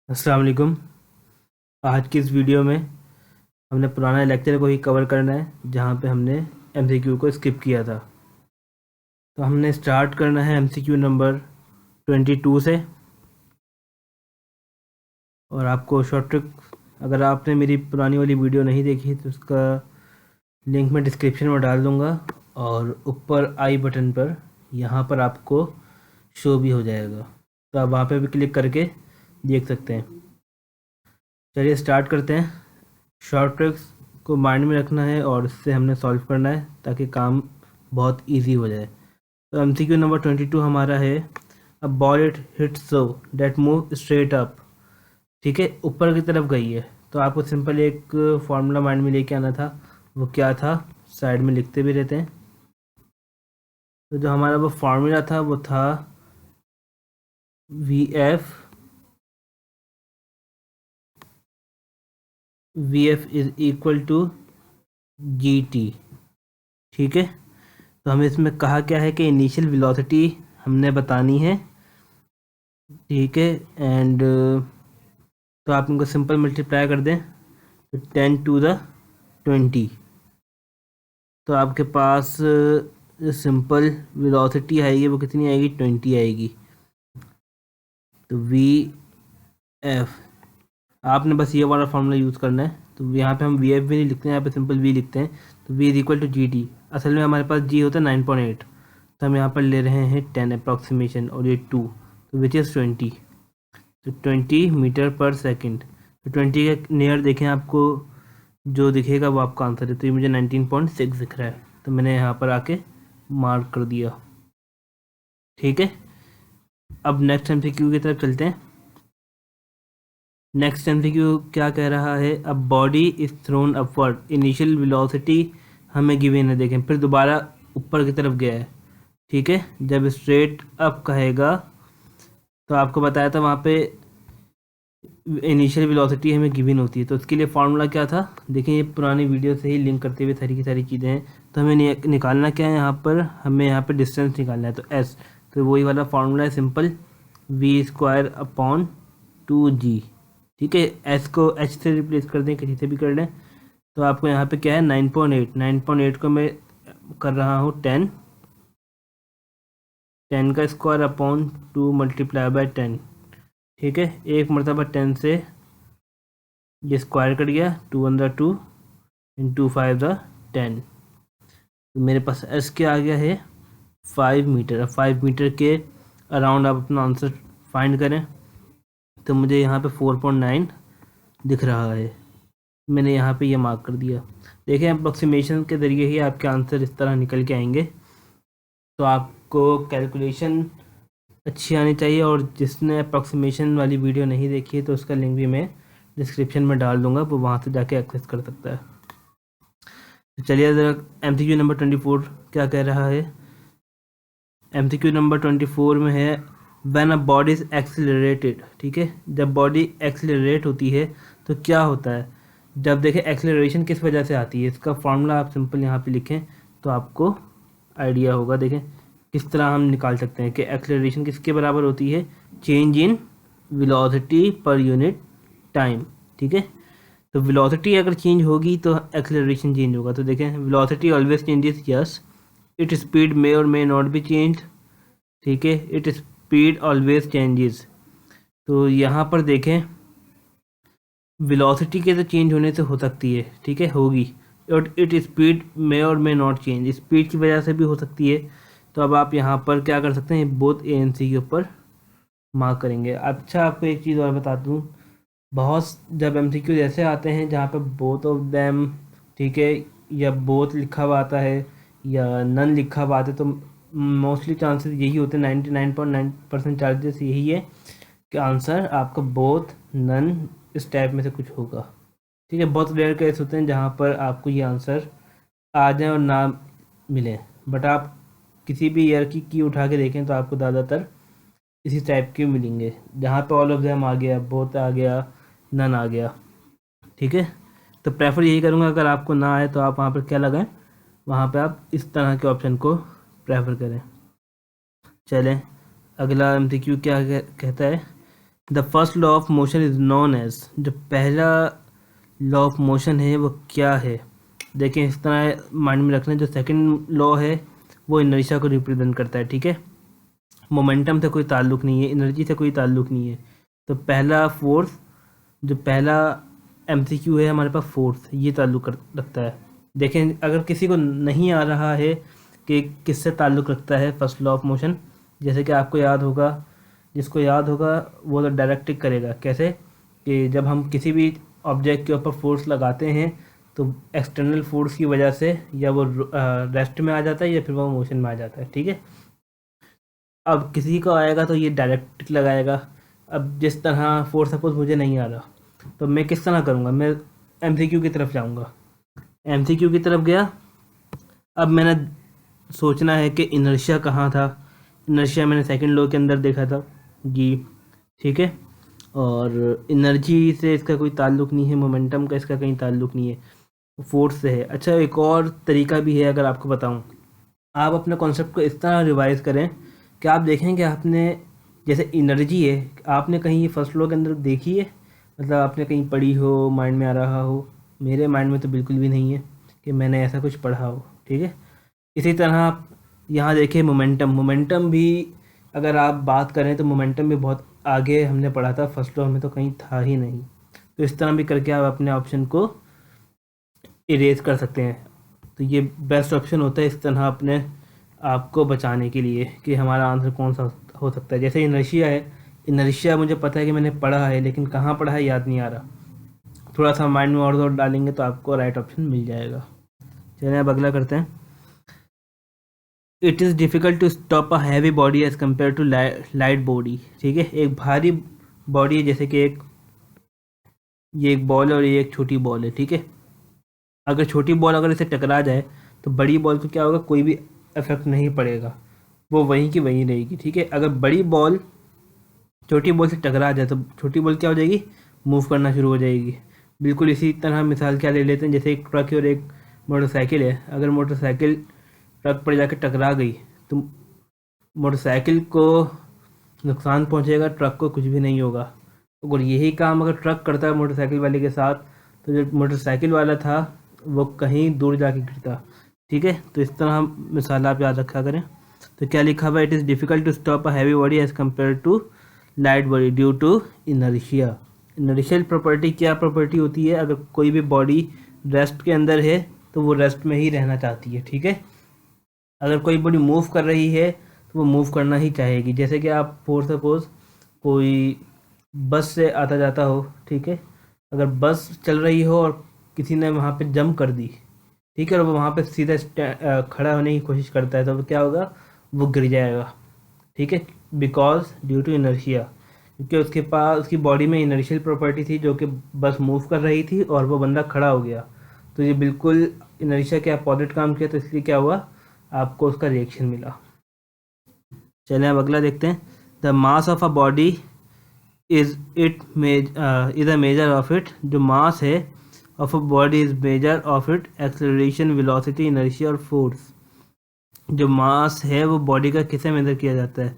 अस्सलाम वालेकुम। आज की इस वीडियो में हमने पुराना लेक्चर को ही कवर करना है जहाँ पे हमने एमसीक्यू को स्किप किया था। तो हमने स्टार्ट करना है एमसीक्यू नंबर 22 से। और आपको शॉर्ट ट्रिक, अगर आपने मेरी पुरानी वाली वीडियो नहीं देखी तो उसका लिंक मैं डिस्क्रिप्शन में डाल दूँगा और ऊपर आई बटन पर यहाँ पर आपको शो भी हो जाएगा, तो आप वहाँ पे भी क्लिक करके देख सकते हैं। चलिए स्टार्ट करते हैं। शॉर्ट ट्रिक्स को माइंड में रखना है और इससे हमने सॉल्व करना है ताकि काम बहुत इजी हो जाए। तो एमसीक्यू नंबर 22 हमारा है, a ball it hit so that move straight up. ठीक है, ऊपर की तरफ गई है। तो आपको सिंपल एक फॉर्मूला माइंड में लेके आना था। वो क्या था, साइड में लिखते भी रहते हैं। तो जो हमारा वो फार्मूला था वो था V F is equal to GT। ठीक है, तो हमें इसमें कहा क्या है कि इनिशियल वेलोसिटी हमने बतानी है। ठीक है, एंड तो आप इनको सिंपल मल्टीप्लाई कर दें तो 10⁻20। तो आपके पास सिंपल वेलोसिटी आएगी, वो कितनी आएगी, 20 आएगी। तो VF, आपने बस ये वाला फॉर्मूला यूज़ करना है। तो यहाँ पे हम VF भी नहीं लिखते हैं, यहाँ पे सिंपल V लिखते हैं। तो V is equal to GT। असल में हमारे पास G होता है 9.8, तो हम यहाँ पर ले रहे हैं 10 अप्रॉक्सीमेशन और ये 2, तो विच इज़ 20। तो 20 मीटर पर सेकंड। तो 20 के नियर देखें, आपको जो दिखेगा वो आपका आंसर है। तो ये मुझे 19.6 दिख रहा है, तो मैंने यहाँ पर आके मार्क कर दिया। ठीक है, अब नेक्स्ट MCQ की तरफ चलते हैं। नेक्स्ट MCQ क्या कह रहा है, अब body is throne upward, initial velocity हमें गिवन है। देखें, फिर दोबारा ऊपर की तरफ गया है। ठीक है, जब स्ट्रेट अप कहेगा तो आपको बताया था वहाँ पे इनिशियल वेलोसिटी हमें गिवन होती है। तो उसके लिए फार्मूला क्या था, देखिए ये पुरानी वीडियो से ही लिंक करते हुए सारी की सारी चीज़ें हैं। तो हमें निकालना क्या है, यहाँ पर हमें यहाँ पर डिस्टेंस निकालना है। तो S, तो वही वाला फार्मूला है, सिंपल V² अपॉन 2G। ठीक है, S को H से रिप्लेस कर दें, किसी से भी कर लें। तो आपको यहाँ पे क्या है, 9.8 को मैं कर रहा हूँ 10 का स्क्वायर अपॉन 2 मल्टीप्लाई बाय 10। ठीक है, एक मरतबा 10 से ये स्क्वायर कट गया, 2 × 2 × 5 × 10। तो मेरे पास एस क्या आ गया है, 5 मीटर। अब 5 मीटर के अराउंड आप अपना आंसर फाइंड करें। तो मुझे यहाँ पे 4.9 दिख रहा है, मैंने यहाँ पे ये मार्क कर दिया। देखें, अप्रोक्सीमेशन के ज़रिए ही आपके आंसर इस तरह निकल के आएंगे। तो आपको कैलकुलेशन अच्छी आनी चाहिए, और जिसने अप्रोक्सीमेशन वाली वीडियो नहीं देखी है तो उसका लिंक भी मैं डिस्क्रिप्शन में डाल दूंगा, वो वहाँ से जाके एक्सेस कर सकता है। तो चलिए ज़रा MCQ नंबर 24 क्या कह रहा है। MCQ नंबर 24 में है, when a body is accelerated. ठीक है, जब बॉडी एक्सीलरेट होती है तो क्या होता है। जब देखें एक्सीलरेशन किस वजह से आती है, इसका फॉर्मूला आप सिंपल यहाँ पे लिखें तो आपको आइडिया होगा। देखें किस तरह हम निकाल सकते हैं कि एक्सीलरेशन किसके बराबर होती है, change in velocity per unit time. ठीक है, तो वेलोसिटी अगर चेंज होगी तो एक्सेलरेशन चेंज होगा। तो देखें, velocity always changes, yes. It speed may or may not be change. ठीक है, इट स्पीड ऑलवेज चेंजेस। तो यहाँ पर देखें, वेलोसिटी के तो चेंज होने से हो सकती है, ठीक है, होगी। और it speed may or may not change, speed की वजह से भी हो सकती है। तो अब आप यहाँ पर क्या कर सकते हैं, बोथ ANC के ऊपर मार्क करेंगे। अच्छा, आपको एक चीज़ और बता दूँ, बहुत जब MCQ ऐसे आते हैं जहाँ पे बोथ ऑफ देम, ठीक है, या बोथ लिखा हुआ आता है या नन लिखा हुआ आता है, तो मोस्टली चांसेस यही होते हैं, 99.9% चांसेस यही है कि आंसर आपका बोथ नन इस टाइप में से कुछ होगा। ठीक है, बहुत रेयर केस होते हैं जहाँ पर आपको ये आंसर आ जाए और ना मिले, बट आप किसी भी ईयर की उठा के देखें तो आपको ज़्यादातर इसी टाइप के मिलेंगे, जहाँ पे ऑल ऑफ देम आ गया, बोथ आ गया, नन आ गया। ठीक है, तो प्रेफर यही करूँगा, अगर आपको ना आए तो आप वहाँ पर क्या लगाएं, वहाँ पे आप इस तरह के ऑप्शन को प्रेफर करें। चलें, अगला MCQ क्या कहता है, the first law of motion is known as, जो पहला लॉ ऑफ मोशन है वो क्या है। देखें इस तरह माइंड में रखना, जो सेकंड लॉ है वो इनर्शिया को रिप्रेजेंट करता है, ठीक है। मोमेंटम से कोई ताल्लुक नहीं है, एनर्जी से कोई ताल्लुक नहीं है। तो पहला फोर्स, जो पहला एमसीक्यू है हमारे पास, फोर्स, ये ताल्लुक रखता है। देखें अगर किसी को नहीं आ रहा है कि किससे ताल्लुक़ रखता है फर्स्ट लॉ ऑफ मोशन, जैसे कि आपको याद होगा, जिसको याद होगा वो तो डायरेक्ट करेगा। कैसे कि जब हम किसी भी ऑब्जेक्ट के ऊपर फोर्स लगाते हैं तो एक्सटर्नल फोर्स की वजह से या वो रेस्ट में आ जाता है या फिर वो मोशन में आ जाता है, ठीक है। अब किसी को आएगा तो ये डायरेक्ट लगाएगा। अब जिस तरह फोर्स सपोज मुझे नहीं आ रहा तो मैं किस तरह करूँगा, मैं एमसीक्यू की तरफ जाऊँगा। एमसीक्यू की तरफ गया, अब मैंने सोचना है कि इनर्शिया कहाँ था। इनर्शिया मैंने सेकंड लॉ के अंदर देखा था जी, ठीक है। और एनर्जी से इसका कोई ताल्लुक़ नहीं है, मोमेंटम का इसका कहीं ताल्लुक़ नहीं है, फोर्स से है। अच्छा एक और तरीका भी है, अगर आपको बताऊं, आप अपने कॉन्सेप्ट को इस तरह रिवाइज करें कि आप देखें कि आपने, जैसे एनर्जी है, आपने कहीं फर्स्ट लॉ के अंदर देखी है, मतलब आपने कहीं पढ़ी हो, माइंड में आ रहा हो। मेरे माइंड में तो बिल्कुल भी नहीं है कि मैंने ऐसा कुछ पढ़ा हो, ठीक है। इसी तरह आप यहाँ देखें मोमेंटम, मोमेंटम भी अगर आप बात करें तो मोमेंटम भी बहुत आगे हमने पढ़ा था, फर्स्ट लॉ में तो कहीं था ही नहीं। तो इस तरह भी करके आप अपने ऑप्शन को इरेज कर सकते हैं। तो ये बेस्ट ऑप्शन होता है इस तरह अपने आपको बचाने के लिए कि हमारा आंसर कौन सा हो सकता है। जैसे इनर्शिया है, इनर्शिया मुझे पता है कि मैंने पढ़ा है, लेकिन कहाँ पढ़ा है याद नहीं आ रहा। थोड़ा सा माइंड में और डालेंगे तो आपको राइट ऑप्शन मिल जाएगा। चलिए अब अगला करते हैं। It is difficult to stop a heavy body as compare to light body, ठीक है। एक भारी बॉडी है, जैसे कि ये एक बॉल है और ये एक छोटी बॉल है, ठीक है। अगर छोटी बॉल अगर इसे टकरा जाए तो बड़ी बॉल को क्या होगा, कोई भी इफेक्ट नहीं पड़ेगा, वो वहीं की वहीं रहेगी, ठीक है। अगर बड़ी बॉल छोटी बॉल से टकरा जाए तो छोटी बॉल क्या हो जाएगी, मूव करना शुरू हो जाएगी। बिल्कुल इसी तरह मिसाल क्या ले लेते हैं, जैसे एक ट्रक है और एक मोटरसाइकिल है। अगर मोटरसाइकिल ट्रक पर जाकर टकरा गई तो मोटरसाइकिल को नुकसान पहुंचेगा, ट्रक को कुछ भी नहीं होगा। अगर यही काम अगर ट्रक करता है मोटरसाइकिल वाले के साथ, तो जो मोटरसाइकिल वाला था वो कहीं दूर जाके गिरता, ठीक है। तो इस तरह मिसाल आप याद रखा करें। तो क्या लिखा हुआ, it is difficult to stop a heavy body as compare to light body due to inertia. Inertial property क्या प्रॉपर्टी होती है, अगर कोई भी बॉडी रेस्ट के अंदर है तो वो रेस्ट में ही रहना चाहती है, ठीक है। अगर कोई बॉडी मूव कर रही है तो वो मूव करना ही चाहेगी। जैसे कि आप फॉर सपोज कोई बस से आता जाता हो, ठीक है। अगर बस चल रही हो और किसी ने वहाँ पे जंप कर दी, ठीक है, और वो वहाँ पे सीधा खड़ा होने की कोशिश करता है, तो क्या होगा, वो गिर जाएगा, ठीक है। बिकॉज ड्यू टू इनर्शिया, क्योंकि उसके पास, उसकी बॉडी में इनर्शियल प्रॉपर्टी थी जो कि बस मूव कर रही थी और वो बंदा खड़ा हो गया। तो ये बिल्कुल इनर्शिया के अपोजिट काम किया, तो इसलिए क्या हुआ, आपको उसका रिएक्शन मिला। चलिए अब अगला देखते हैं। The mass of a body is a measure of it, जो मास है of a body is measure of it acceleration, velocity, inertia और फोर्स। जो मास है वो बॉडी का किससे मेजर किया जाता है,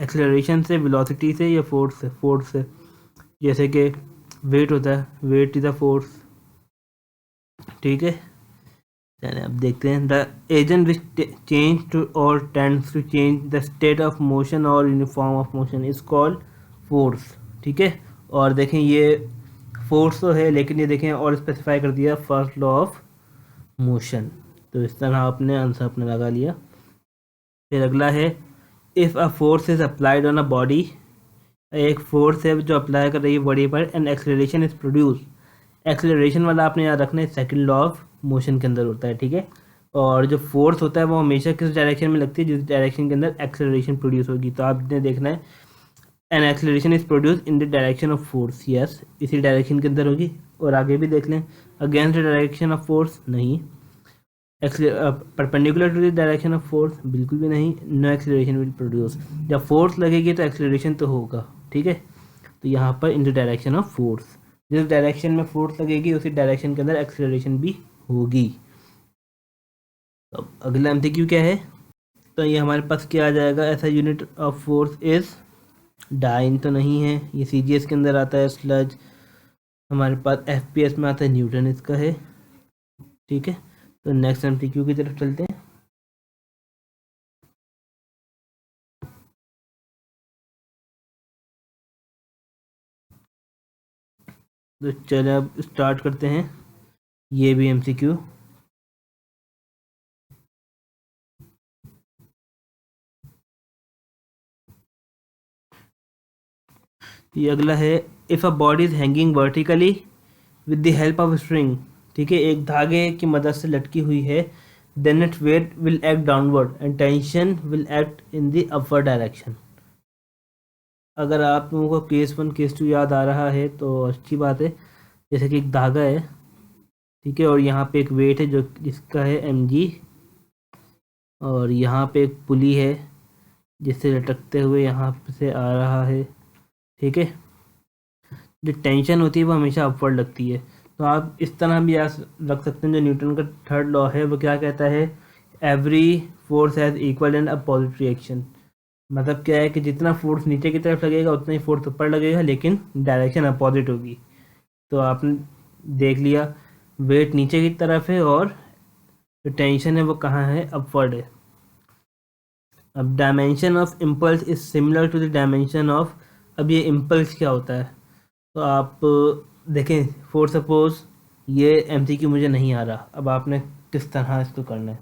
एक्सेलरेशन से, वेलोसिटी से या फोर्स से। फोर्स से, जैसे कि वेट होता है, वेट इज़ अ फोर्स, ठीक है। चलिए अब देखते हैं। The agent which change to or tends to change the state of motion or uniform of motion is called force, ठीक है। और देखें ये फोर्स तो है, लेकिन ये देखें और स्पेसिफाई कर दिया फर्स्ट लॉ ऑफ मोशन। तो इस तरह आपने आंसर अपने लगा लिया। फिर अगला है, if a force is applied on a body, एक फोर्स है जो अप्लाई कर रही है बॉडी पर, and acceleration is produce. Acceleration वाला आपने याद रखना है, सेकंड लॉ ऑफ मोशन के अंदर होता है, ठीक है। और जो फोर्स होता है वो हमेशा किस डायरेक्शन में लगती है, जिस डायरेक्शन के अंदर एक्सेलरेशन प्रोड्यूस होगी। तो आपने देखना है, an acceleration is produce in the direction of force, yes, इसी डायरेक्शन के अंदर होगी। और आगे भी देख लें, against the direction of force, नहीं। Perpendicular to the direction of force, बिल्कुल भी नहीं। No acceleration will produce. जब फोर्स लगेगी तो एक्सेलरेशन तो होगा, ठीक है। तो यहाँ पर इन द डायरेक्शन ऑफ फोर्स, जिस डायरेक्शन में फोर्स लगेगी उसी डायरेक्शन के अंदर एक्सेलरेशन भी होगी। तो अगला एमसीक्यू क्या है, तो ये हमारे पास क्या आ जाएगा, ऐसा unit of force is dyne तो नहीं है, ये CGS के अंदर आता है। स्लज हमारे पास FPS में आता है, न्यूटन इसका है। ठीक है, तो नेक्स्ट MCQ की तरफ चलते हैं। तो चलिए अब स्टार्ट करते हैं ये भी MCQ। ये अगला है, if a body is hanging vertically with the help of string. ठीक है, एक धागे की मदद से लटकी हुई है, then it weight will act downward and tension will act in the upward direction. अगर आप लोगों को केस 1 केस 2 याद आ रहा है तो अच्छी बात है। जैसे कि एक धागा है, ठीक है, और यहाँ पे एक वेट है जो जिसका है mg, और यहाँ पे एक पुली है जिससे लटकते हुए यहाँ से आ रहा है। ठीक है, जो टेंशन होती है वो हमेशा अपवर्ड लगती है। तो आप इस तरह भी याद रख सकते हैं, जो न्यूटन का थर्ड लॉ है वो क्या कहता है, every force has equal and opposite reaction. मतलब क्या है कि जितना फोर्स नीचे की तरफ लगेगा उतना ही फोर्स ऊपर लगेगा, लेकिन डायरेक्शन अपोजिट होगी। तो आपने देख लिया, वेट नीचे की तरफ है और जो टेंशन है वो कहाँ है, अपवर्ड है। अब dimension of impulse is similar to the dimension of, अब ये इम्पल्स क्या होता है, तो आप देखें, फॉर सपोज ये MCQ मुझे नहीं आ रहा, अब आपने किस तरह इसको करना है।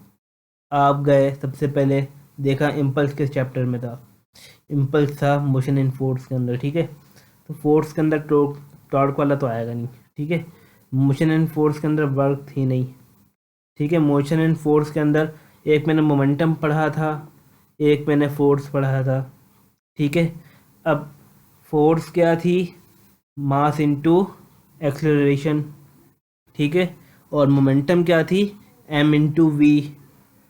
आप गए सबसे पहले, देखा इम्पल्स किस चैप्टर में था, इम्पल्स था मोशन इन फोर्स के अंदर। ठीक है, तो फोर्स के अंदर टॉर्क वाला तो आएगा नहीं। ठीक है, मोशन एंड फोर्स के अंदर वर्क थी नहीं। ठीक है, मोशन एंड फोर्स के अंदर एक मैंने मोमेंटम पढ़ा था, एक मैंने फोर्स पढ़ा था। ठीक है, अब फोर्स क्या थी, मास इनटू एक्सेलरेशन। ठीक है, और मोमेंटम क्या थी, m/v।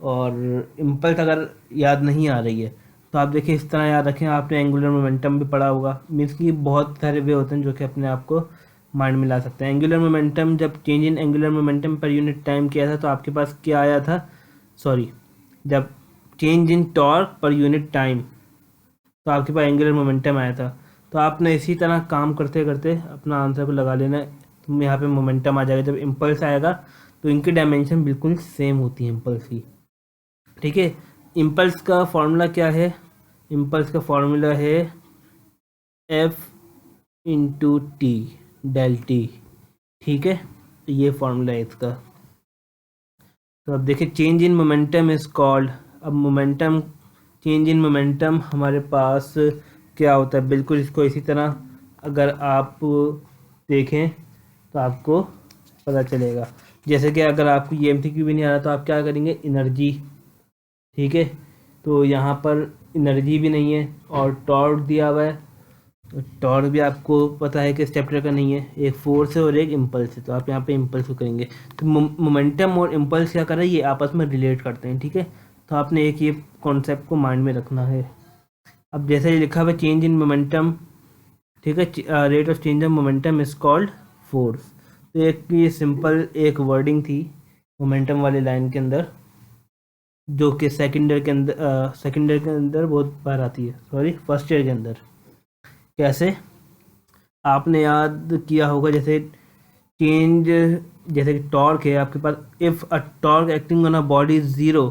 और इम्पल्स अगर याद नहीं आ रही है तो आप देखिए इस तरह याद रखें, आपने एंगुलर मोमेंटम भी पढ़ा होगा। मीन्स कि बहुत सारे वे होते हैं जो कि अपने आप को माइंड में ला सकते हैं। एंगुलर मोमेंटम, जब change in angular momentum per unit time किया था तो आपके पास क्या आया था, सॉरी, जब change in torque per unit time तो आपके पास एंगुलर मोमेंटम आया था। तो आपने इसी तरह काम करते करते अपना आंसर को लगा लेना है। तो यहाँ पे मोमेंटम आ जाएगा, जब इम्पल्स आएगा तो इनकी डायमेंशन बिल्कुल सेम होती है इम्पल्स की। ठीक है, इम्पल्स का फॉर्मूला क्या है, इम्पल्स का फॉर्मूला है F/T डेल टी। ठीक है, तो ये फॉर्मूला है इसका। तो अब देखिए, change in momentum is called, अब मोमेंटम, चेंज इन मोमेंटम हमारे पास क्या होता है, बिल्कुल इसको इसी तरह अगर आप देखें तो आपको पता चलेगा। जैसे कि अगर आपको ये MCQ भी नहीं आ रहा तो आप क्या करेंगे, एनर्जी। ठीक है, तो यहाँ पर एनर्जी भी नहीं है और टॉर्क दिया हुआ है, तो टॉर्क भी आपको पता है कि इस चैप्टर का नहीं है, एक फोर्स है और एक इम्पल्स है, तो आप यहाँ पे इम्पल्स को करेंगे। तो मोमेंटम और इम्पल्स क्या कर रहे हैं, ये आपस में रिलेट करते हैं। ठीक है, तो आपने एक ये कॉन्सेप्ट को माइंड में रखना है। अब जैसे ये लिखा हुआ है चेंज इन मोमेंटम, ठीक है, rate of change of momentum is called force. तो एक ये सिंपल एक वर्डिंग थी मोमेंटम वाली लाइन के अंदर, जो कि सेकेंड ईयर के अंदर बहुत बार आती है, सॉरी फर्स्ट ईयर के अंदर। कैसे, आपने याद किया होगा, जैसे चेंज, जैसे कि टॉर्क है आपके पास, if a torque acting on a body is zero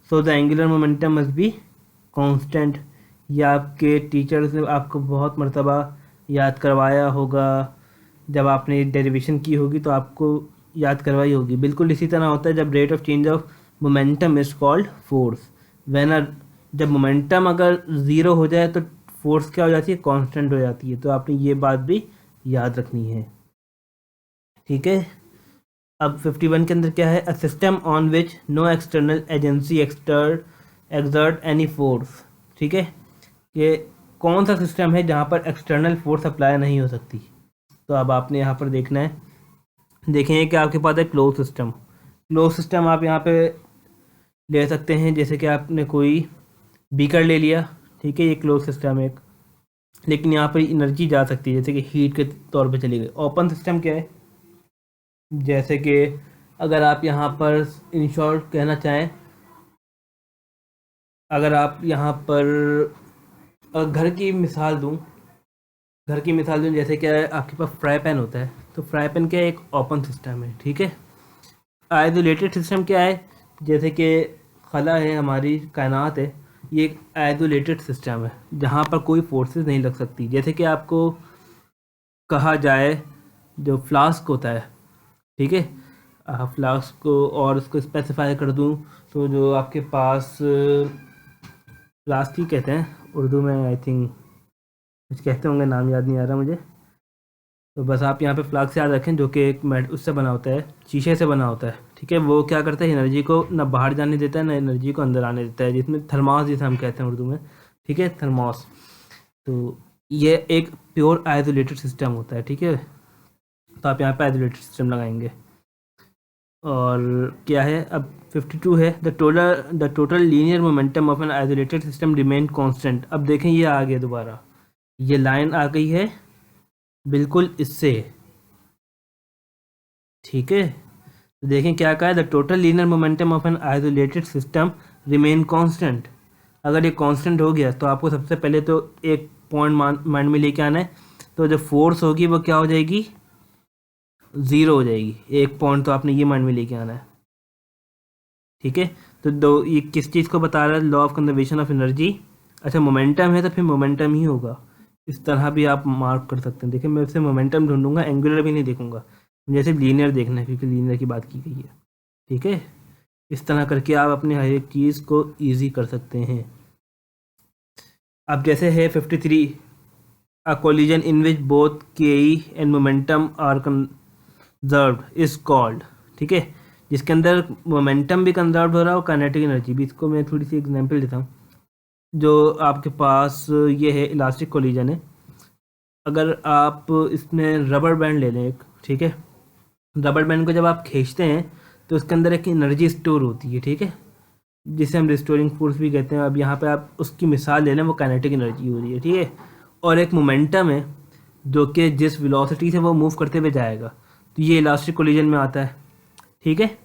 so the angular momentum must be constant. ये आपके टीचर्स ने आपको बहुत मर्तबा याद करवाया होगा, जब आपने डेरिवेशन की होगी तो आपको याद करवाई होगी। बिल्कुल इसी तरह होता है जब rate of change of momentum is called force, when जब मोमेंटम अगर ज़ीरो हो जाए तो फोर्स क्या हो जाती है, कांस्टेंट हो जाती है। तो आपने ये बात भी याद रखनी है। ठीक है, अब 51 के अंदर क्या है, a system on which no external agency exert any force. ठीक है, ये कौन सा सिस्टम है जहाँ पर एक्सटर्नल फोर्स अप्लाई नहीं हो सकती। तो अब आपने यहाँ पर देखना है, देखेंगे कि आपके पास है क्लोज सिस्टम। क्लोज सिस्टम आप यहाँ पे ले सकते हैं, जैसे कि आपने कोई बीकर ले लिया, ठीक है, ये क्लोज सिस्टम है एक, लेकिन यहाँ पर एनर्जी जा सकती है, जैसे कि हीट के तौर पे चली गई। ओपन सिस्टम क्या है, जैसे कि अगर आप यहाँ पर इन शॉर्ट कहना चाहें, अगर आप यहाँ पर घर की मिसाल दूँ, जैसे क्या है, आपके पास फ्राई पैन होता है, तो फ्राई पैन क्या है, एक ओपन सिस्टम है, ठीक है। आइसोलेटेड सिस्टम क्या है, जैसे कि खला है, हमारी कायनात है, ये एक आइसोलेटेड सिस्टम है जहाँ पर कोई फोर्सेस नहीं लग सकती। जैसे कि आपको कहा जाए, जो फ्लास्क होता है, ठीक है, फ्लास्क को और उसको स्पेसिफाई कर दूँ, तो जो आपके पास फ्लास्क ही कहते हैं उर्दू में, आई थिंक कुछ कहते होंगे, नाम याद नहीं आ रहा मुझे। तो बस आप यहाँ पे फ्लास्क याद रखें, जो कि एक मेट उससे बना होता है, शीशे से बना होता है, ठीक है। वो क्या करता है, एनर्जी को ना बाहर जाने देता है ना एनर्जी को अंदर आने देता है, जिसमें थर्मास जिसे हम कहते हैं उर्दू में, ठीक है, थर्मास। तो ये एक प्योर आइसोलेटेड सिस्टम होता है, ठीक है। तो आप यहाँ पे आइसोलेटेड सिस्टम लगाएंगे। और क्या है, अब 52 है, the total linear momentum of an isolated system remain constant. अब देखें ये आ गया दोबारा, ये लाइन आ गई है बिल्कुल इससे, ठीक है। तो देखें क्या कहा है, the total linear momentum of an isolated system remain constant. अगर ये कांस्टेंट हो गया तो आपको सबसे पहले तो एक पॉइंट माइंड में लेके आना है, तो जो फोर्स होगी वो क्या हो जाएगी, ज़ीरो हो जाएगी। एक पॉइंट तो आपने ये माइंड में लेके आना है, ठीक है। तो दो, ये किस चीज़ को बता रहा है, law of conservation of energy. अच्छा, मोमेंटम है तो फिर मोमेंटम ही होगा, इस तरह भी आप मार्क कर सकते हैं। देखिए मैं उससे मोमेंटम ढूंढूंगा, एंगुलर भी नहीं देखूंगा, मुझे सिर्फ लीनियर देखना है, क्योंकि लीनियर की बात की गई है, ठीक है। इस तरह करके आप अपने हर एक चीज़ को ईजी कर सकते हैं। अब जैसे है 53, a collision in which both के and momentum are conserved is called, ठीक है, जिसके अंदर मोमेंटम भी कंजर्व हो रहा है और काइनेटिक एनर्जी भी। इसको मैं थोड़ी सी एग्जांपल देता हूँ। जो आपके पास ये है इलास्टिक कोलिजन है, अगर आप इसमें रबर बैंड ले लें एक, ठीक है, रबर बैंड को जब आप खींचते हैं तो उसके अंदर एक एनर्जी स्टोर होती है, ठीक है, जिसे हम रिस्टोरिंग फोर्स भी कहते हैं। अब यहाँ पे आप उसकी मिसाल ले लें, वो काइनेटिक एनर्जी हो रही है, ठीक है। और एक मोमेंटम है जो कि जिस वेलोसिटी से वो मूव करते हुए जाएगा, तो ये इलास्टिक कोलिजन में आता है, ठीक है।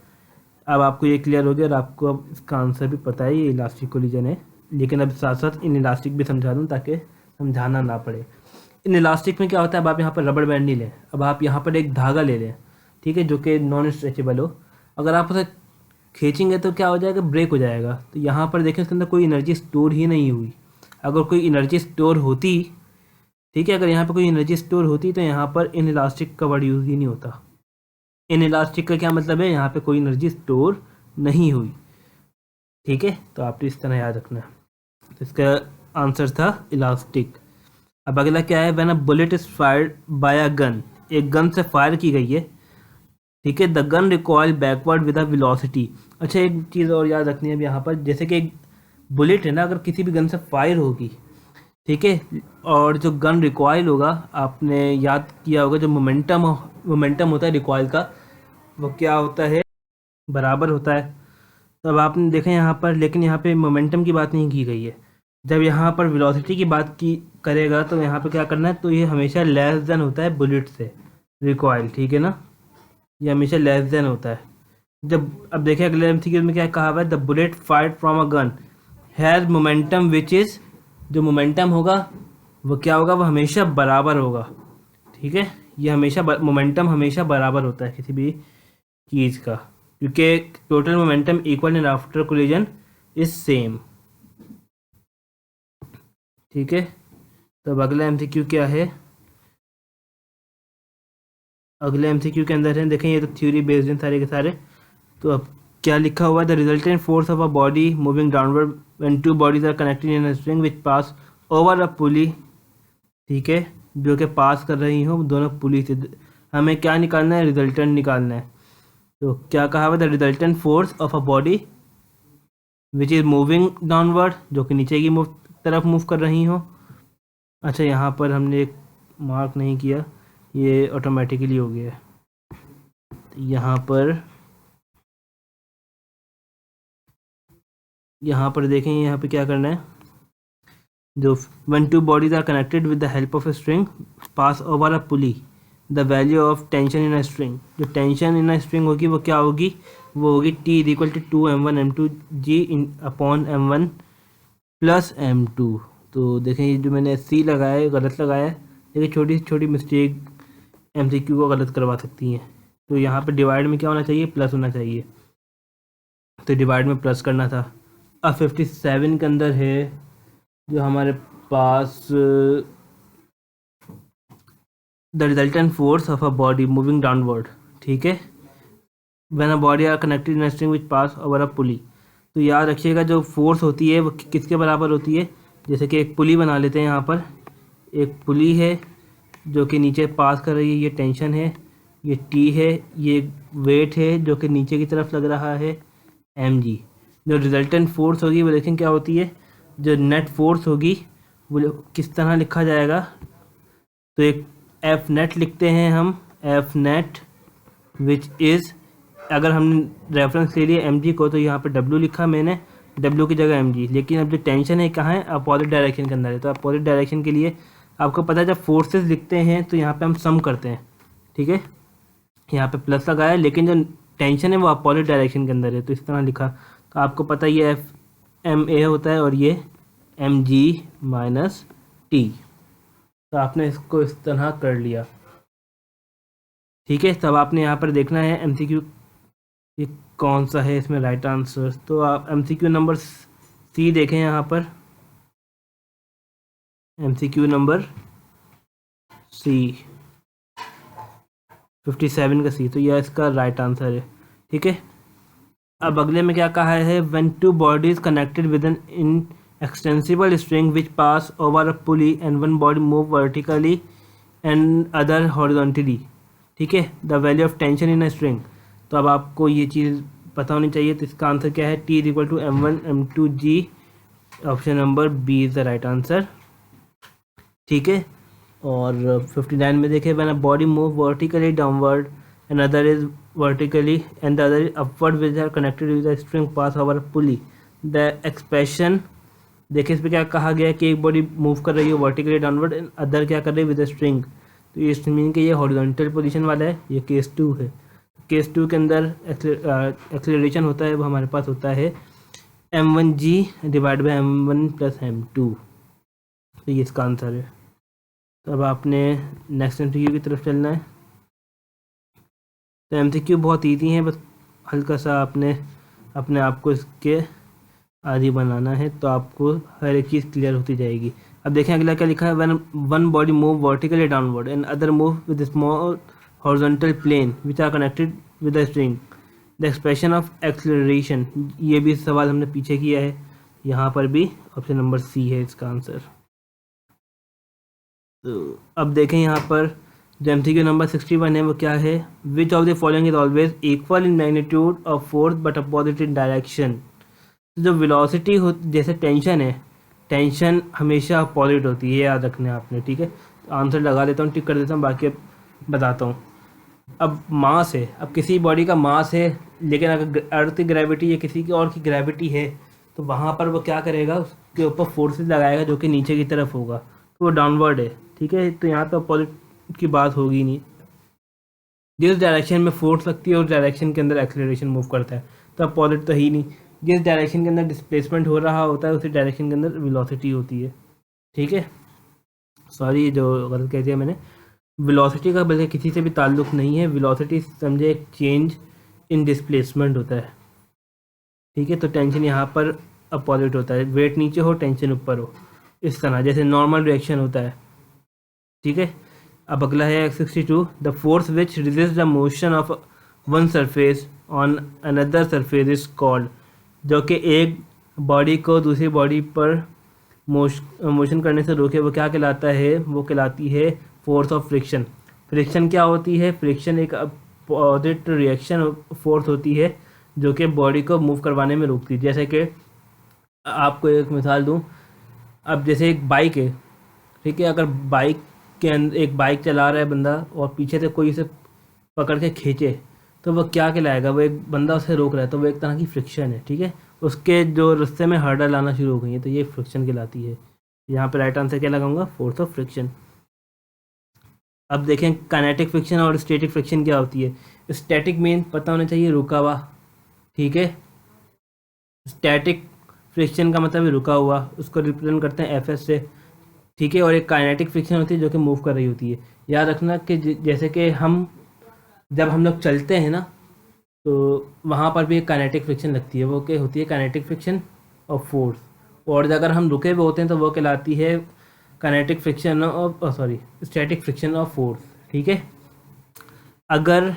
अब आपको ये क्लियर हो गया और आपको अब इसका आंसर भी पता है, ये इलास्टिक कोलिजन है। लेकिन अब साथ साथ इन इलास्टिक भी समझा दूँ ताकि समझाना ना पड़े। इन इलास्टिक में क्या होता है, अब आप यहाँ पर रबर बैंड नहीं लें, अब आप यहाँ पर एक धागा ले लें, ठीक है, जो कि नॉन स्ट्रेचेबल हो। अगर आप उसे खींचेंगे तो क्या हो जाएगा, ब्रेक हो जाएगा। तो यहाँ पर देखें उसके अंदर कोई एनर्जी स्टोर ही नहीं हुई। अगर कोई एनर्जी स्टोर होती, ठीक है, अगर यहाँ पर कोई एनर्जी स्टोर होती तो यहाँ पर इन इलास्टिक का वर्ड यूज़ ही नहीं होता। इन इलास्टिक का क्या मतलब है, यहाँ पे कोई एनर्जी स्टोर नहीं हुई, ठीक है। तो आपको इस तरह याद रखना है। तो इसका आंसर था इलास्टिक। अब अगला क्या है, when a bullet is fired by a gun, एक गन से फायर की गई है, ठीक है, the gun recoil backward with a velocity. अच्छा, एक चीज़ और याद रखनी है अब यहाँ पर, जैसे कि एक बुलेट है ना, अगर किसी भी गन से फायर होगी, ठीक है, और जो गन रिकॉइल होगा, आपने याद किया होगा जो मोमेंटम होता है रिकॉइल का, वो क्या होता है, बराबर होता है। तो अब आपने देखा यहाँ पर, लेकिन यहाँ पे मोमेंटम की बात नहीं की गई है। जब यहाँ पर वेलोसिटी की बात की करेगा तो यहाँ पे क्या करना है, तो ये हमेशा लेस देन होता है बुलेट से रिकॉइल, ठीक है ना, ये हमेशा लेस देन होता है। जब अब देखें अगले एमसीक्यू में क्या कहा हुआ है, the bullet fired from a gun has momentum which is, जो मोमेंटम होगा वो क्या होगा, वो हमेशा बराबर होगा, ठीक है। ये हमेशा मोमेंटम हमेशा बराबर होता है किसी भी चीज़ का, क्योंकि total momentum equal in after collision is same, ठीक है। तो अब अगला एमसीक्यू क्या है, अगले एमसीक्यू के अंदर है, देखें ये तो थ्योरी बेस्ड हैं सारे के सारे। तो अब क्या लिखा हुआ है, the resultant force of a body moving downward when two bodies are connected in a string which pass over a pulley, ठीक है, जो कि पास कर रही हो दोनों पुली से। हमें क्या निकालना है, रिजल्टेंट निकालना है। तो क्या कहा हुआ, the resultant force of a body which is moving downward, जो कि नीचे की तरफ मूव कर रही हो। अच्छा, यहाँ पर हमने एक मार्क नहीं किया, ये ऑटोमेटिकली हो गया है। यहाँ पर देखें, यहाँ पे क्या करना है, जो when two bodies are connected with the help of a string pass over a pulley, the value of tension in a string, जो टेंशन इन a string होगी वो क्या होगी, वो होगी T equal to 2m1 m2 g in upon m1 plus m2, तो देखें ये जो मैंने सी लगाया है गलत लगाया है, लेकिन छोटी से छोटी मिस्टेक एमसीक्यू को गलत करवा सकती हैं। तो यहाँ पे डिवाइड में क्या होना चाहिए, प्लस होना चाहिए, तो डिवाइड में प्लस करना था। अब 57 के अंदर है जो हमारे पास the resultant force of a body moving downward, ठीक है, when a body are connected in a string which pass over a pulley. तो याद रखिएगा जो फोर्स होती है वो किसके बराबर होती है, जैसे कि एक पुली बना लेते हैं, यहाँ पर एक पुली है जो कि नीचे पास कर रही है, ये टेंशन है, ये टी है, ये वेट है जो कि नीचे की तरफ लग रहा है एम जी। जो रिजल्टेंट फोर्स होगी वो देखें क्या होती है, जो नेट फोर्स होगी वो किस तरह लिखा जाएगा, तो एक एफ नेट लिखते हैं हम, एफ नेट विच इज़, अगर हमने रेफरेंस ले लिया एम जी को तो यहाँ पे डब्ल्यू लिखा मैंने, डब्ल्यू की जगह एम जी, लेकिन अब जो टेंशन है कहाँ है, अपोजिट डायरेक्शन के अंदर है। तो अपोजिट डायरेक्शन के लिए आपको पता है जब फोर्सेस लिखते हैं तो यहाँ पे हम सम करते हैं, ठीक है, यहाँ पे प्लस लगाया, लेकिन जो टेंशन है वो अपोजिट डायरेक्शन के अंदर है, तो इस तरह लिखा। तो आपको पता है ये एफ एम ए होता है और ये एम जी माइनस टी, तो आपने इसको इस तरह कर लिया, ठीक है। तब आपने यहाँ पर देखना है एमसीक्यू ये कौन सा है इसमें राइट आंसर। तो आप एमसीक्यू नंबर सी देखें, यहाँ पर एमसीक्यू नंबर सी 57 का सी, तो यह इसका राइट आंसर है, ठीक है। अब अगले में क्या कहा है, when two bodies connected with an inextensible string which pass over a pulley and one body move vertically and other horizontally, ठीक है, the value of tension in a string. तो अब आपको ये चीज़ पता होनी चाहिए, तो इसका आंसर क्या है, T is equal to M1 M2G, option number B is the right answer, ठीक है। और 59 में देखें, when a body move vertically downward and other is vertically and the other is upward which are connected with a string pass over a pulley, the expression, देखिए इस पर क्या कहा गया है कि एक बॉडी मूव कर रही है वर्टिकली डाउनवर्ड एंड अदर क्या कर रही है विद अ स्ट्रिंग, तो ये मीन कि ये हॉरिजॉन्टल पोजीशन वाला है, ये केस 2 है। केस 2 के अंदर एक्सेलरेशन होता है वो हमारे पास होता है M1G divide by M1 plus M2, तो ये इसका आंसर है। तो अब आपने नेक्स्ट MCQ की तरफ चलना है। तो MCQ बहुत ईजी है, बस हल्का सा आपने अपने आप को इसके आदि बनाना है, तो आपको हर एक चीज़ क्लियर होती जाएगी। अब देखें अगला क्या लिखा है, when one body move vertically downward and other move with small horizontal plane which are connected with the string, the expression of acceleration, ये भी सवाल हमने पीछे किया है, यहाँ पर भी ऑप्शन नंबर सी है इसका आंसर। तो अब देखें यहाँ पर जो MCQ नंबर 61 है वो क्या है, which of the following is always equal in magnitude of force but opposite in direction. जो वेलोसिटी हो, जैसे टेंशन है, टेंशन हमेशा अपोजिट होती है, ये याद रखना है आपने, ठीक है। तो आंसर लगा देता हूँ, टिक कर देता हूँ, बाकी अब बताता हूँ। अब मास है, अब किसी बॉडी का मास है, लेकिन अगर अर्थ की ग्रेविटी या किसी की और की ग्रेविटी है तो वहाँ पर वो क्या करेगा, उसके ऊपर फोर्सेस लगाएगा जो कि नीचे की तरफ होगा, तो वो डाउनवर्ड है, ठीक है। तो यहाँ तो अपोजिट की बात होगी नहीं, जिस डायरेक्शन में फोर्स लगती है उस डायरेक्शन के अंदर एक्सेलरेशन मूव करता है, तो अपोजिट तो ही नहीं, जिस डायरेक्शन के अंदर डिस्प्लेसमेंट हो रहा होता है उसी डायरेक्शन के अंदर वेलोसिटी होती है, ठीक है। सॉरी जो गलत कह दिया मैंने, वेलोसिटी का बल्कि किसी से भी ताल्लुक़ नहीं है, वेलोसिटी समझे एक चेंज इन डिस्प्लेसमेंट होता है, ठीक है। तो टेंशन यहाँ पर अपोजिट होता है, वेट नीचे हो टेंशन ऊपर हो, इस तरह जैसे नॉर्मल रिएक्शन होता है, ठीक है। अब अगला है 62, the force which resist the motion of one surface on another surface is called, जो कि एक बॉडी को दूसरी बॉडी पर मोशन करने से रोके वो क्या कहलाता है, वो कहलाती है फोर्स ऑफ फ्रिक्शन। फ्रिक्शन क्या होती है, फ्रिक्शन एक अपोजिट रिएक्शन फोर्स होती है जो कि बॉडी को मूव करवाने में रोकती है। जैसे कि आपको एक मिसाल दूं, अब जैसे एक बाइक है, ठीक है, अगर बाइक के अंदर एक बाइक चला रहा है बंदा और पीछे से कोई इसे पकड़ के खींचे तो वह क्या कहलाएगा, वो एक बंदा उसे रोक रहा है, तो वो एक तरह की फ्रिक्शन है, ठीक है। उसके जो रास्ते में हर्डल आना शुरू हो गई है तो ये फ्रिक्शन कहलाती है। यहाँ पे राइट आंसर क्या लगाऊंगा, फोर्स ऑफ फ्रिक्शन। अब देखें काइनेटिक फ्रिक्शन और स्टैटिक फ्रिक्शन क्या होती है। स्टैटिक मीन पता होना चाहिए रुका हुआ, ठीक है। स्टैटिक फ्रिक्शन का मतलब है रुका हुआ, उसको रिप्रेजेंट करते हैं एफ एस से, ठीक है। और एक काइनेटिक फ्रिक्शन होती है जो कि मूव कर रही होती है। याद रखना कि जैसे कि जब हम लोग चलते हैं ना, तो वहाँ पर भी एक काइनेटिक फ्रिक्शन लगती है, वो क्या होती है, काइनेटिक फ्रिक्शन ऑफ फोर्स। और अगर हम रुके हुए होते हैं तो वो कहलाती है kinetic friction of static friction of force, ठीक है। अगर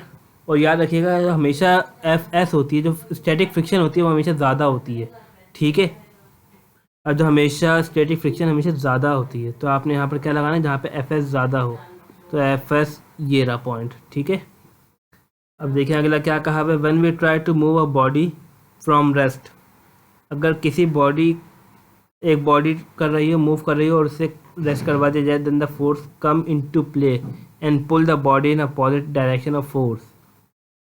और याद रखिएगा हमेशा एफ एस होती है, जो स्टैटिक फ्रिक्शन होती है वो हमेशा ज़्यादा होती है, ठीक है। और जो हमेशा स्टैटिक फ्रिक्शन हमेशा ज़्यादा होती है, तो आपने यहाँ पर क्या लगाना है, जहाँ पे एफ एस ज़्यादा हो, तो एफ एस ये रहा पॉइंट, ठीक है। अब देखिए अगला क्या कहा है, when we try to move a body from rest. अगर किसी एक बॉडी कर रही हो, मूव कर रही हो और उसे रेस्ट करवा दिया जाए, then the force come into play and pull the body in opposite direction of force,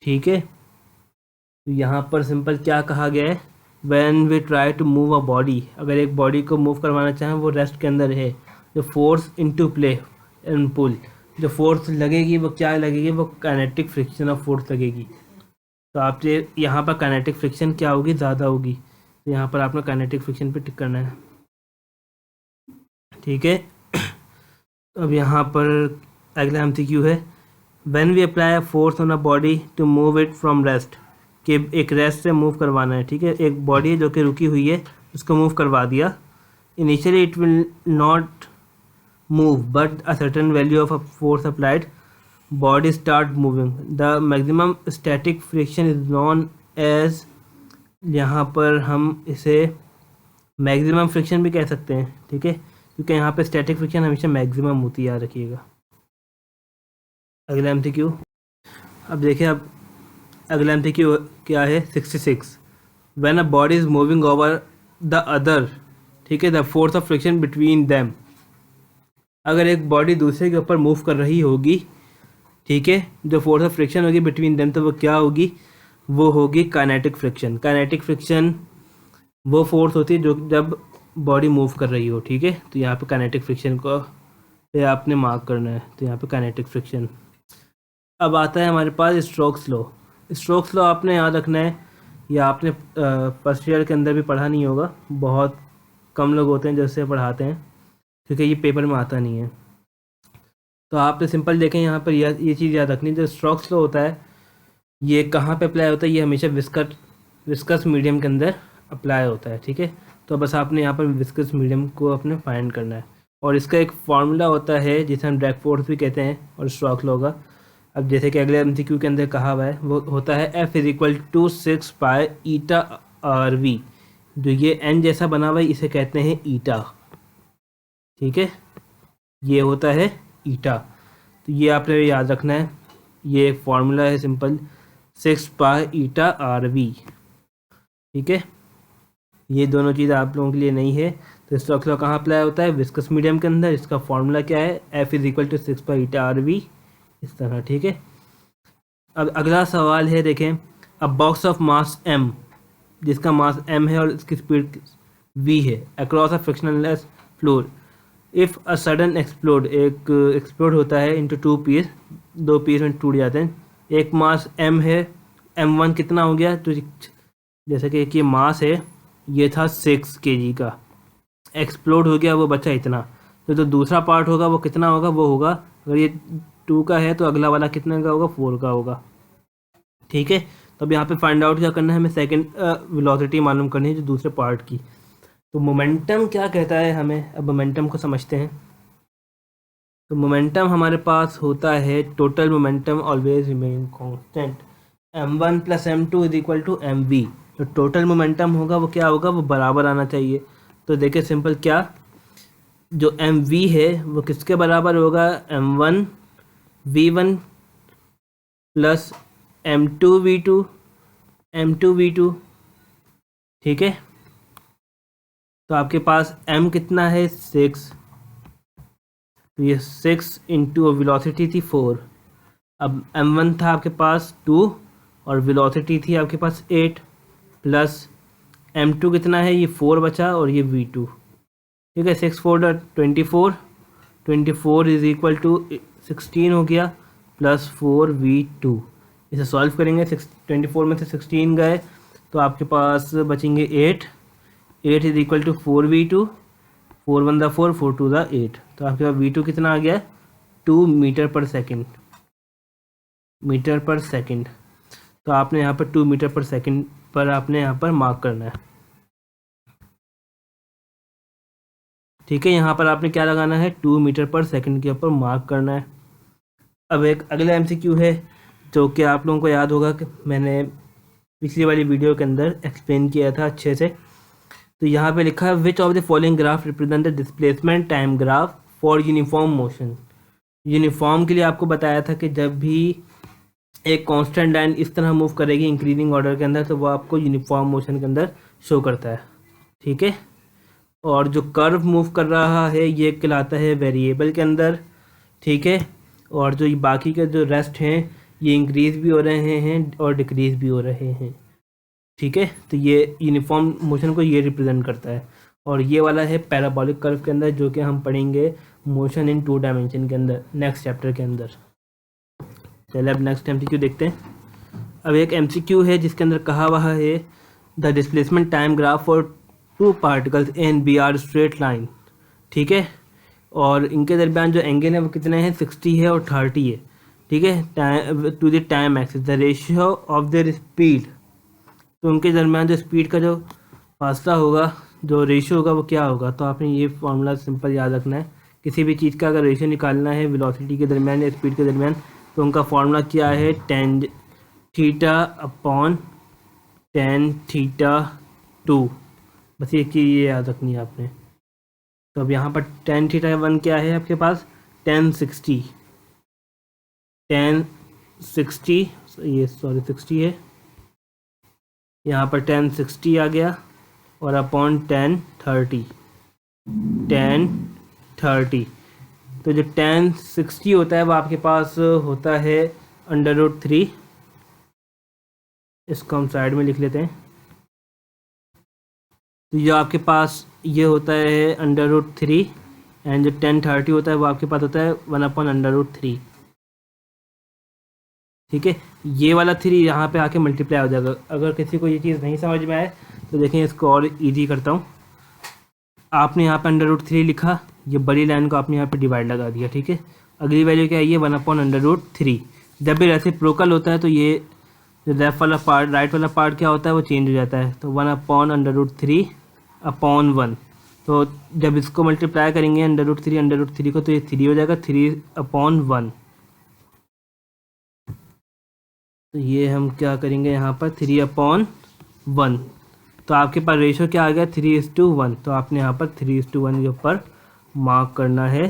ठीक है। तो यहाँ पर सिंपल क्या कहा गया है, when we try to move a body, अगर एक बॉडी को मूव करवाना चाहें वो रेस्ट के अंदर है, जो force into play and pull, जो फोर्स लगेगी वो क्या लगेगी, वो काइनेटिक फ्रिक्शन ऑफ फोर्स लगेगी। तो आपसे यहाँ पर काइनेटिक फ्रिक्शन क्या होगी, ज़्यादा होगी, तो यहाँ पर आपने काइनेटिक फ्रिक्शन पे टिक करना है, ठीक है। अब यहाँ पर अगला एमसीक्यू है, when we apply a force on a body to move it from rest, कि एक रेस्ट से मूव करवाना है, ठीक है। एक बॉडी है जो कि रुकी हुई है, उसको मूव करवा दिया, initially it will not move but a certain value of a force applied body start moving, the maximum static friction is known as, यहाँ पर हम इसे मैक्सिमम फ्रिक्शन भी कह सकते हैं, ठीक है, क्योंकि यहाँ पे स्टैटिक फ्रिक्शन हमेशा मैक्सिमम होती है, याद रखिएगा। अगला एमसीक्यू, अब देखिए, अब अगला एमसीक्यू क्या है, 66, when a body is moving over the other, ठीक है, the force of friction between them. अगर एक बॉडी दूसरे के ऊपर मूव कर रही होगी, ठीक है, जो फोर्स ऑफ फ्रिक्शन होगी बिटवीन देम, तो वो क्या होगी, वो होगी काइनेटिक फ्रिक्शन। काइनेटिक फ्रिक्शन वो फोर्स होती है जो जब बॉडी मूव कर रही हो, ठीक है। तो यहाँ पे काइनेटिक फ्रिक्शन को पे आपने मार्क करना है, तो यहाँ पे काइनेटिक फ्रिक्शन। अब आता है हमारे पास स्ट्रोक्स लॉ। स्ट्रोक्स लॉ आपने याद रखना है, या आपने फर्स्ट ईयर के अंदर भी पढ़ा नहीं होगा, बहुत कम लोग होते हैं जो इससे पढ़ाते हैं, क्योंकि ये पेपर में आता नहीं है। तो आपने सिंपल देखें यहाँ पर ये चीज़ याद रखनी है, जो स्ट्रोक्स लॉ होता है ये कहाँ पे अप्लाई होता है, ये हमेशा विस्कस मीडियम के अंदर अप्लाई होता है, ठीक है। तो बस आपने यहाँ पर विस्कस मीडियम को अपने फाइंड करना है, और इसका एक फार्मूला होता है जिसे हम ड्रैग फोर्स भी कहते हैं, और स्ट्रोक्स लॉ का। अब जैसे कि अगले एमसीक्यू के अंदर कहा हुआ है, वो होता है F = 6 pi eta R V, जो ये एन जैसा बना हुआ है इसे कहते हैं ईटा, ठीक है, ये होता है ईटा। तो ये आपने याद रखना है, ये एक फार्मूला है simple, 6 pi eta R V, ठीक है। ये दोनों चीज़ आप लोगों के लिए नहीं है। तो स्ट्रोक्स लॉ कहाँ अप्लाई होता है, विस्कस मीडियम के अंदर। इसका फार्मूला क्या है, F = 6 pi eta R V, इस तरह, ठीक है। अब अगला सवाल है, देखें, a box of mass m, जिसका मास m है और इसकी स्पीड v है, across a frictionless floor, if a sudden explode, एक एक्सप्लोड होता है इनटू 2 पीस, 2 पीस में टूट जाते हैं, एक मास m है, m1 कितना हो गया, तो जैसे कि एक ये मास है, ये था 6 kg का, एक्सप्लोड हो गया वो बचा इतना, तो जो दूसरा पार्ट होगा वो कितना होगा, वो होगा, अगर ये 2 का है तो अगला वाला कितने का होगा, 4 का होगा, ठीक है। तो अब यहाँ पे फाइंड आउट क्या करना है, हमें सेकंड वेलोसिटी मालूम करनी है जो दूसरे पार्ट की। तो मोमेंटम क्या कहता है हमें, अब मोमेंटम को समझते हैं। तो मोमेंटम हमारे पास होता है total momentum always remain constant, m1 + m2 = mv। तो टोटल मोमेंटम होगा वो क्या होगा, वो बराबर आना चाहिए। तो देखिए सिंपल, क्या जो mv है वो किसके बराबर होगा, m1 v1 + m2 v2, ठीक है। तो आपके पास m कितना है, 6, तो ये 6 इंटू वेलोसिटी थी 4। अब m1 था आपके पास 2 और वेलोसिटी थी आपके पास 8, प्लस m2 कितना है, ये 4 बचा और ये v2, ठीक है। 6 4 24, 24 = 16 हो गया, प्लस 4 v2। इसे सॉल्व करेंगे, 24 में से 16 गए तो आपके पास बचेंगे 8, 8 इज इक्वल टू 4v2, 4 1 4, 4 2 8। तो आपके पास v2 कितना आ गया, 2 मीटर पर सेकेंड, मीटर पर सेकेंड। तो आपने यहाँ पर 2 मीटर पर सेकेंड पर आपने यहाँ पर मार्क करना है। ठीक है, यहाँ पर आपने क्या लगाना है, 2 मीटर पर सेकेंड के ऊपर मार्क करना है। अब एक अगला MCQ है जो कि आप लोगों को याद होगा कि मैंने पिछली वाली वीडियो के अंदर एक्सप्लेन किया था अच्छे से। तो यहाँ पे लिखा है which of the following graph represent the displacement time graph for uniform motion. Uniform के लिए आपको बताया था कि जब भी एक कांस्टेंट लाइन इस तरह मूव करेगी इंक्रीजिंग ऑर्डर के अंदर तो वो आपको यूनिफॉर्म मोशन के अंदर शो करता है। ठीक है, और जो कर्व मूव कर रहा है ये कहलाता है वेरिएबल के अंदर। ठीक है, और जो बाकी के जो रेस्ट हैं ये इंक्रीज़ भी हो रहे हैं और डिक्रीज़ भी हो रहे हैं। ठीक है, तो ये यूनिफॉर्म मोशन को ये रिप्रेजेंट करता है। और ये वाला है पैराबोलिक कर्व के अंदर, जो कि हम पढ़ेंगे मोशन इन 2 डायमेंशन के अंदर नेक्स्ट चैप्टर के अंदर। चलिए अब नेक्स्ट MCQ देखते हैं। अब एक MCQ है जिसके अंदर कहा हुआ है the displacement time graph for 2 particles in B are straight line. ठीक है, और इनके दरमियान जो एंगल है वो कितने हैं, 60 है और 30 है। ठीक है, time to the time axis the ratio of their speed. तो उनके दरमियान जो स्पीड का जो फासला होगा, जो रेशियो होगा वो क्या होगा। तो आपने ये फॉर्मूला सिंपल याद रखना है। किसी भी चीज़ का अगर रेशियो निकालना है वेलोसिटी के दरमियान या स्पीड के दरमियान तो उनका फॉर्मूला क्या है, tan theta upon tan theta 2। बस एक चीज़ ये याद रखनी है आपने। तो अब यहाँ पर tan थीटा 1 क्या है आपके पास, tan 60, ये 60 है, यहाँ पर tan 60 आ गया और अपॉन tan 30, तो जो tan 60 होता है वो आपके पास होता है √3। इसको हम साइड में लिख लेते हैं। तो जो आपके पास ये होता है √3 एंड जो tan 30 होता है वो आपके पास होता है 1/√3। ठीक है, ये वाला 3 यहाँ पे आके मल्टीप्लाई हो जाएगा। अगर किसी को ये चीज़ नहीं समझ में आए तो देखें, इसको और इजी करता हूँ। आपने यहाँ पे √3 लिखा, ये बड़ी लाइन को आपने यहाँ पे डिवाइड लगा दिया। ठीक है, अगली वैल्यू क्या है, ये 1/√3। जब भी रेसिप्रोकल होता है तो ये जो लेफ्ट वाला पार्ट राइट वाला पार्ट क्या होता है वो चेंज हो जाता है। तो 1/√3/1। तो जब इसको मल्टीप्लाई करेंगे √3 को तो ये 3 हो जाएगा, 3/1। तो ये हम क्या करेंगे यहाँ पर 3/1। तो आपके पास रेशो क्या आ गया, 3:1। तो आपने यहाँ पर 3:1 के ऊपर मार्क करना है।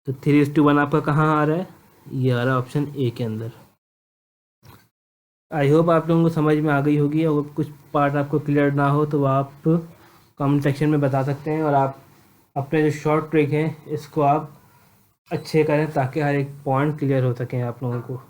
तो 3:1 आपका कहाँ आ रहा है, ये आ रहा है ऑप्शन ए के अंदर। आई होप आप लोगों को समझ में आ गई होगी। और कुछ पार्ट आपको क्लियर ना हो तो आप कमेंट सेक्शन में बता सकते हैं, और आप अपने जो शॉर्ट ट्रिक हैं इसको आप अच्छे करें ताकि हर एक पॉइंट क्लियर हो सकें आप लोगों को।